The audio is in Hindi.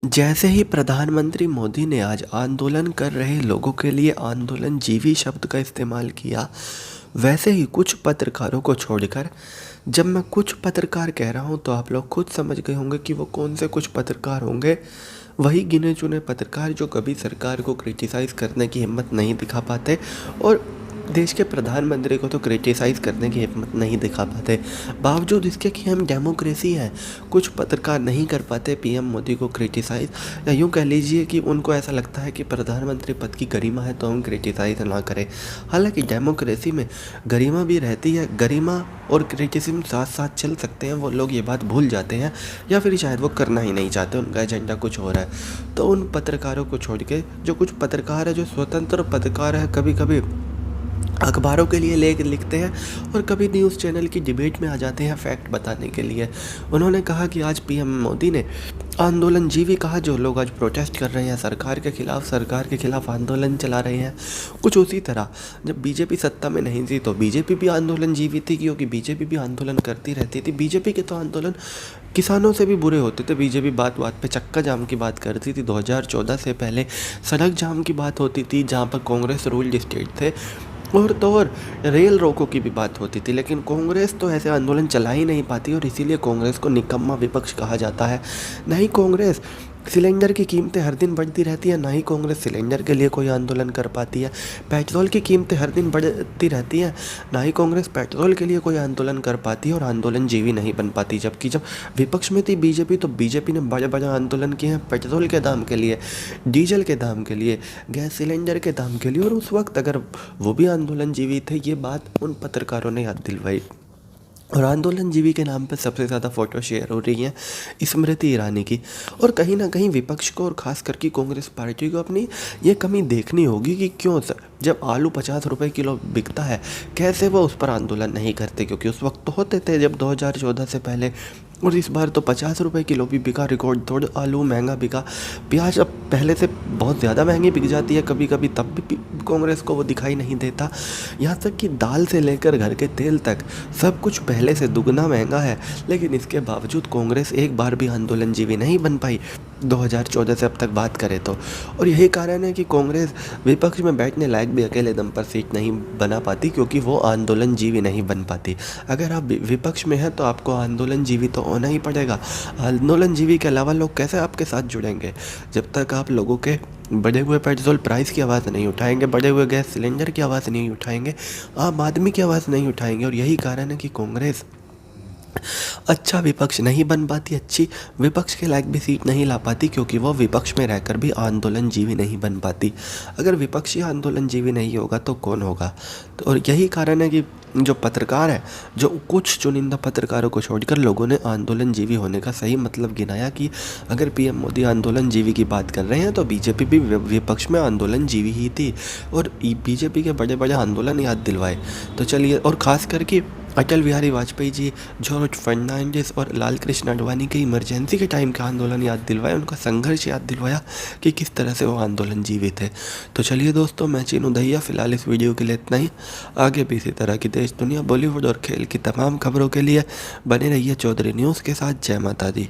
जैसे ही प्रधानमंत्री मोदी ने आज आंदोलन कर रहे लोगों के लिए आंदोलनजीवी शब्द का इस्तेमाल किया, वैसे ही कुछ पत्रकारों को छोड़कर, जब मैं कुछ पत्रकार कह रहा हूं तो आप लोग खुद समझ गए होंगे कि वो कौन से कुछ पत्रकार होंगे। वही गिने चुने पत्रकार जो कभी सरकार को क्रिटिसाइज़ करने की हिम्मत नहीं दिखा पाते और देश के प्रधानमंत्री को तो क्रिटिसाइज़ करने की हिम्मत नहीं दिखा पाते। बावजूद इसके कि हम डेमोक्रेसी है, कुछ पत्रकार नहीं कर पाते पीएम मोदी को क्रिटिसाइज़, या यूँ कह लीजिए कि उनको ऐसा लगता है कि प्रधानमंत्री पद की गरिमा है तो हम क्रिटिसाइज़ ना करें। हालांकि डेमोक्रेसी में गरिमा भी रहती है, गरिमा और क्रिटिसिज्म साथ साथ चल सकते हैं। वो लोग ये बात भूल जाते हैं या फिर शायद वो करना ही नहीं चाहते, उनका एजेंडा कुछ हो रहा है। तो उन पत्रकारों को छोड़ के जो कुछ पत्रकार है, जो स्वतंत्र पत्रकार है, कभी कभी अखबारों के लिए लेख लिखते हैं और कभी न्यूज़ चैनल की डिबेट में आ जाते हैं फैक्ट बताने के लिए। उन्होंने कहा कि आज पीएम मोदी ने आंदोलनजीवी कहा, जो लोग आज प्रोटेस्ट कर रहे हैं सरकार के खिलाफ आंदोलन चला रहे हैं। कुछ उसी तरह जब बीजेपी सत्ता में नहीं थी तो बीजेपी भी आंदोलनजीवी थी, क्योंकि बीजेपी भी आंदोलन करती रहती थी। बीजेपी के तो आंदोलन किसानों से भी बुरे होते थे। बीजेपी बात बात पे चक्का जाम की बात करती थी। 2014 से पहले सड़क जाम की बात होती थी, जहाँ पर कांग्रेस रूल्ड स्टेट थे, और रेल रोको की भी बात होती थी। लेकिन कांग्रेस तो ऐसे आंदोलन चला ही नहीं पाती और इसीलिए कांग्रेस को निकम्मा विपक्ष कहा जाता है। नहीं कांग्रेस सिलेंडर की कीमतें हर दिन बढ़ती रहती है, ना ही कांग्रेस सिलेंडर के लिए कोई आंदोलन कर पाती है। पेट्रोल की कीमतें हर दिन बढ़ती रहती हैं, ना ही कांग्रेस पेट्रोल के लिए कोई आंदोलन कर पाती है और आंदोलनजीवी नहीं बन पाती। जबकि जब विपक्ष में थी बीजेपी तो बीजेपी ने बड़े बड़े आंदोलन किए हैं पेट्रोल के दाम के लिए, डीजल के दाम के लिए, गैस सिलेंडर के दाम के लिए, और उस वक्त अगर वो भी आंदोलनजीवी थे, ये बात उन पत्रकारों ने याद दिलवाई। और आंदोलनजीवी के नाम पे सबसे ज़्यादा फ़ोटो शेयर हो रही हैं स्मृति ईरानी की। और कहीं ना कहीं विपक्ष को और ख़ास करके कांग्रेस पार्टी को अपनी ये कमी देखनी होगी कि क्यों सर जब आलू 50 रुपये किलो बिकता है कैसे वो उस पर आंदोलन नहीं करते, क्योंकि उस वक्त तो होते थे जब 2014 से पहले। और इस बार तो 50 रुपये किलो भी बिका, रिकॉर्ड तोड़ आलू महंगा बिका। प्याज अब पहले से बहुत ज़्यादा महंगी बिक जाती है कभी कभी, तब भी कांग्रेस को वो दिखाई नहीं देता। यहाँ तक कि दाल से लेकर घर के तेल तक सब कुछ पहले से दुगना महंगा है, लेकिन इसके बावजूद कांग्रेस एक बार भी आंदोलनजीवी नहीं बन पाई 2014 से अब तक बात करें तो। और यही कारण है कि कांग्रेस विपक्ष में बैठने लायक भी अकेले दम पर सीट नहीं बना पाती, क्योंकि वो आंदोलनजीवी नहीं बन पाती। अगर आप विपक्ष में हैं तो आपको आंदोलनजीवी तो होना ही पड़ेगा। आंदोलनजीवी के अलावा लोग कैसे आपके साथ जुड़ेंगे जब तक आप लोगों के बढ़े हुए पेट्रोल प्राइस की आवाज़ नहीं उठाएंगे, बढ़े हुए गैस सिलेंडर की आवाज़ नहीं उठाएंगे, आम आदमी की आवाज़ नहीं उठाएंगे। और यही कारण है कि कांग्रेस अच्छा विपक्ष नहीं बन पाती, अच्छी विपक्ष के लायक भी सीट नहीं ला पाती, क्योंकि वो विपक्ष में रहकर भी आंदोलनजीवी नहीं बन पाती। अगर विपक्षी आंदोलनजीवी नहीं होगा तो कौन होगा? तो और यही कारण है कि जो पत्रकार है, जो कुछ चुनिंदा पत्रकारों को छोड़कर लोगों ने आंदोलनजीवी होने का सही मतलब गिनाया कि अगर पीएम मोदी आंदोलनजीवी की बात कर रहे हैं तो बीजेपी भी विपक्ष में आंदोलनजीवी ही थी और बीजेपी के बड़े बड़े आंदोलन याद दिलवाए। तो चलिए, और ख़ास करके अटल बिहारी वाजपेयी जी, जॉर्ज फर्नांडिस और लाल कृष्ण आडवाणी के इमरजेंसी के टाइम का आंदोलन याद दिलवाया, उनका संघर्ष याद दिलवाया कि किस तरह से वो आंदोलनजीवी थे। तो चलिए दोस्तों, मैं चीनू दहिया फ़िलहाल इस वीडियो के लिए इतना ही। आगे भी इसी तरह की देश दुनिया बॉलीवुड और खेल की तमाम खबरों के लिए बने रहिए चौधरी न्यूज़ के साथ। जय माता दी।